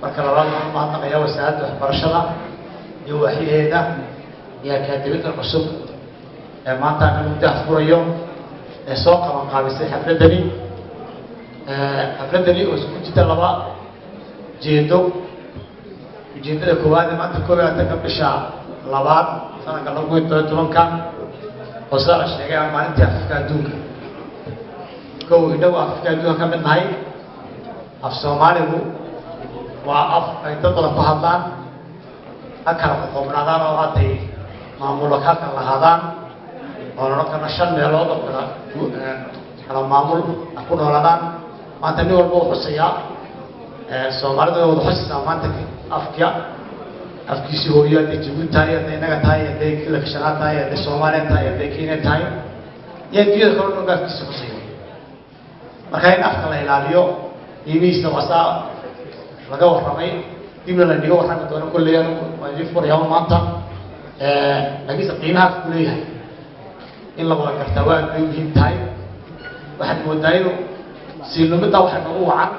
marka labaad waxaan mahadnaqayaa wasaaradda waxbarashada iyo waaxyaheeda iyo akaademiyada cusub ee maanta aan muddo furayo ee soo qabanqaabisay xafladani oo isku jirta laba jeedo. ujeedada koowaad ee maanta 12 bisha labaad sanadka 2017 oo soo sheegay maalintii Afrika adduunka kow idhow Afrika adduunka ka mid nahay af Soomaaligu waa af ay dad badan ku hadlaan akala qoomnaadaan oo haday maamulka ka lahaadaan oo kana shan meelood oo kala maamul ku noolaadaan maanta nin walba wuxuu xusaya Soomaalida oo xusaysa maanta afkiisi hooyada Djibouti tahay inaga tahay la kashaqaa tahay Soomaaliya tahay Kenya tahay yadiyada kala duwan afkiisi xusaya marka in afka la ilaaliyo iimiisa wasa laga warramay dibna la dhigo waxaan doonaa kulleeyaan waa idin furayaa maanta lakiin qiimaha ku leeyahay in la wada gartaa waa muhiim tahay waxaan moodaa inuu si lumada waxa ugu wacan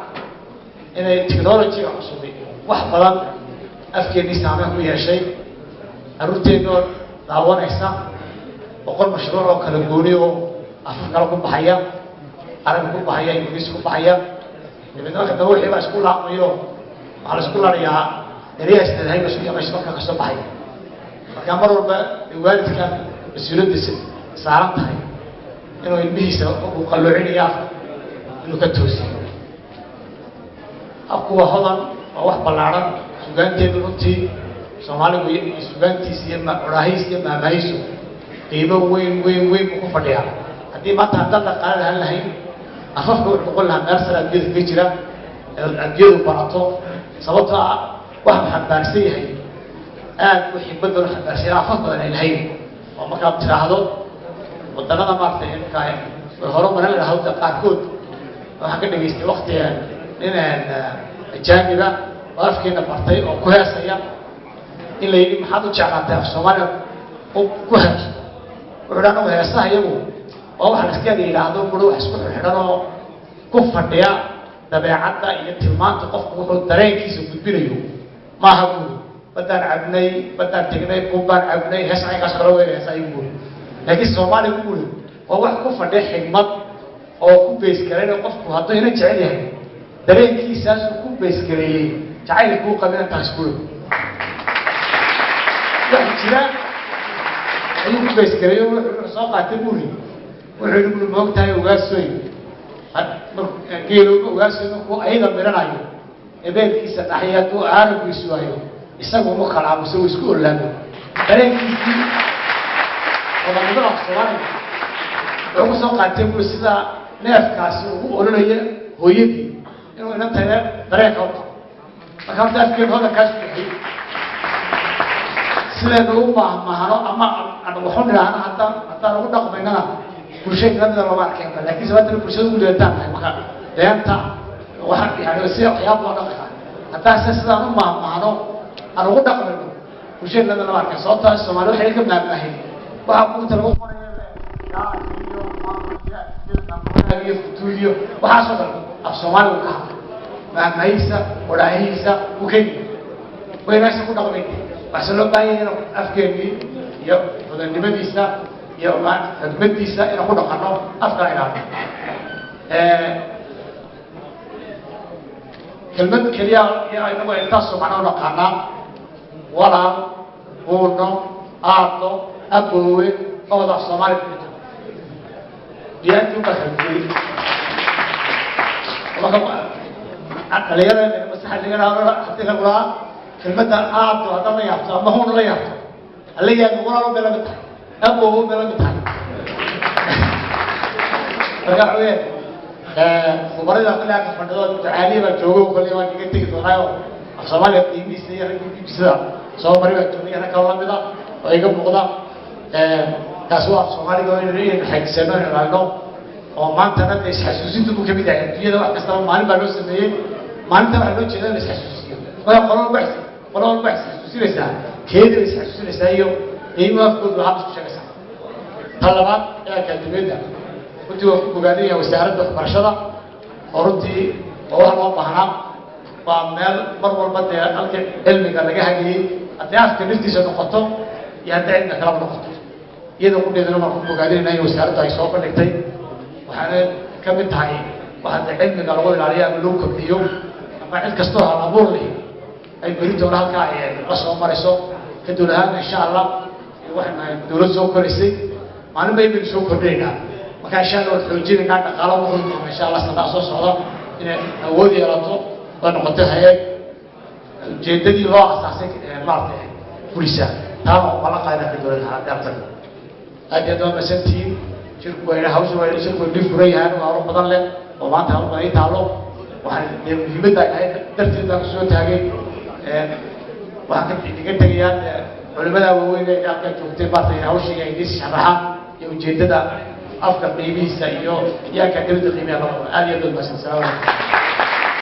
inay technology cusub wax badan afkeeni saameyn ku yeeshay arrinteedu daawanaysa boqol mashruuc oo kala gooniyo af kala ku baxaya arag ku baxaya ingiriis ku baxaya dibadda waxa wixii baa isku laaqayo على سكولار يا رياس هاي بس يا مش فكر قصة بحي فكان مرة الوالد كان بسيرد سارت هاي إنه ينبهي وقالوا عيني يا إنه كتوسي أقوى هذا واحد بالعرب سجان تبلونتي سومالي سجان تيسيما راهيسيما مايسو قيمة وين مكفرديا هذه ما تهدل قال هالهين أخاف أقول لها نرسل الجيل فيجرا الجيل براتو sababta wax xambaarsan yahay aad wixii badal xambaarsan afad badan ilaahay oo marka tiraahdo wadannada maartay inka hore maran la hawda qaarkood waxa ka dhageystay waqtiga inaan ajaabiba afkeena bartay oo ku heesaya in la yiri maxaad u jeclaatay af Soomaaliya oo ku heeso wuxuu heesaha iyagu oo wax la iska yiraahdo buru wax isku xidhan oo ku fadhiya dabeecadda iyo tilmaanta qofku wuxuu dareenkiisa gudbinayo ma aha guud badaan cabnay badaan tagnay kubbaan cabnay heesay ka soo weerayay guud laakiin Soomaali guud oo wax ku fadhiya xigmad oo ku bees gareeyo qofku hadduu ina jecel yahay dareenkiisa ku bees gareeyay jacaylku qabina taas guud wax jira ayuu ku bees gareeyo wuxuu soo qaatay guud wuxuu moogtahay ugaasooy geelo ugaasino ku ayda miranayo ebeelkiisa dhaxyaadu aarabiisu ayo isagu ma kala aamuso isku olaado dareenkiisi wada muddo Soomaaliya wuxuu soo qaatay buu sida neefkaasi ugu ololaya hooyadii inuu ina tahay dareenka marka afkeen hada kaas sida uu mahano ama aan waxu niraahna hatta ugu dhaqmaynaa bulshada lama arkeen laakiin sababta bulshadu u leedahay marka deenta waxa yani si waxyaabo loo dhaqaa hatta sidaan u maahmaano aan ugu dhaqmayno bulshada lama arkeen sababta Soomaaliya waxay ka maadnahay waxa ku talagu qorayaa iyo maamulka iyo futuuriyo waxa soo dhalay af Soomaaliya ka maahmaysa walaahaysa u keen waynaasha ku dhaqmay wax loo baahan yahay afkeeni iyo wadannimadiisa iyo xadmadiisa inuu ku dhaqano afka ilaaliyo kelmad kaliya aynu intaas macno naqana wala uno aado aboowe oo da Soomaaliya diyaantu ka xigay dhalinyarada masaxaliga hadii la qora kelmadda aado hadda la yaabto ama hoon la yaabto allayaa walaalo beelada أبوه بلد تاني. رجعوا وبرد أقول لك فندق تعالي بتجوه كل يوم تيجي تيجي ترايو الصومالي تيجي سيا تيجي بسرعة صومالي بتجوني أنا كلام بدا ويجب بقدا كسوة الصومالي قوي نريه حق سنة رانو وما أنت أنا ليش حسوسين تبغى كم يدعي تيجي ده وقت استلم مالي بلوس سنين ما أنت بلوس كذا ليش حسوسين ولا قرار بحث حسوسين لسه كذا ليش حسوسين لسه يوم إيمه في كل واحد شو كذا طلبات كاتبينها كنت بقالي وسعرت برشلة أردتي والله ما بحنا وعمال مرة البدء ألقى علمي قال لك هذه أتعرف كنيستي سنقطة يهدى عندنا كلام نقطة يدو كل ذنوب مركب قاعدين هاي وسيارته هاي سوق لكتي وحنا كم تهاي وهذا علمي قال قول عليها ملوك اليوم أما عند كستوها الأمور لي أي بريد ولا كاي قصوا مرسوا كدول هذا إن شاء الله وإحنا دولة سوق كرسي ما نبي بنسوق كرينا ما كان شان وتحوجين كان قالوا إن شاء الله سنة أساس هذا إن أودي راتو ونقطة هاي جددي الله أساسك مارته بوليسا تام ولا قاعدة في دولة هذا هذا دوام مسنتين شركوا هنا هاوس ولا شركوا اللي فريها وعروض بدل له وما تعلم ما يتعلم وحن يبدأ ترتيب دكتور تاجي وحكي تيجي تجيان علماء وين يأكل جوتي بعض هاوس يجلس شرحه يوجد ده أفكار بيبي سيئو يأكل تبدأ قيمة الله آلية المسنسة